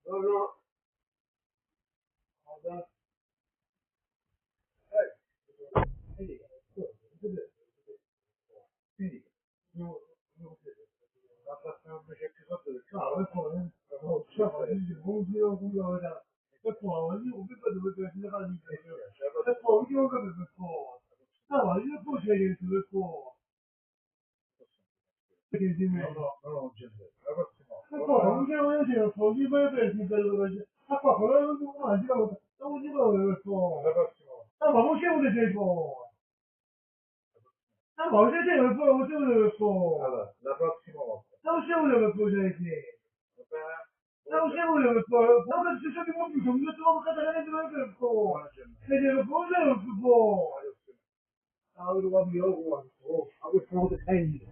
No, no, vabbè. Quindi, quindi, la prossima invece che fatto del cavolo, e poi, un giro con la e poi, io mi vedo che si fa di e poi, io capisco per poi. No, io poi c'è che per poi. Perché di me. No, no, non c'è. La prossima. E poi, non c'è un giro, poi, io poi per il bello che c'è. Ma qua, però non dico mai, non dico per poi. La prossima. No, ma non c'è un giro. Ah, ma você tem o você o allora, la prossima volta. Non c'è uno che può dire che. Non c'è uno che può. Non c'è stato un po' io trovo che da dentro per po'. Se devo cosa non si può. Ah, lo va via, oh, a questo modo sei.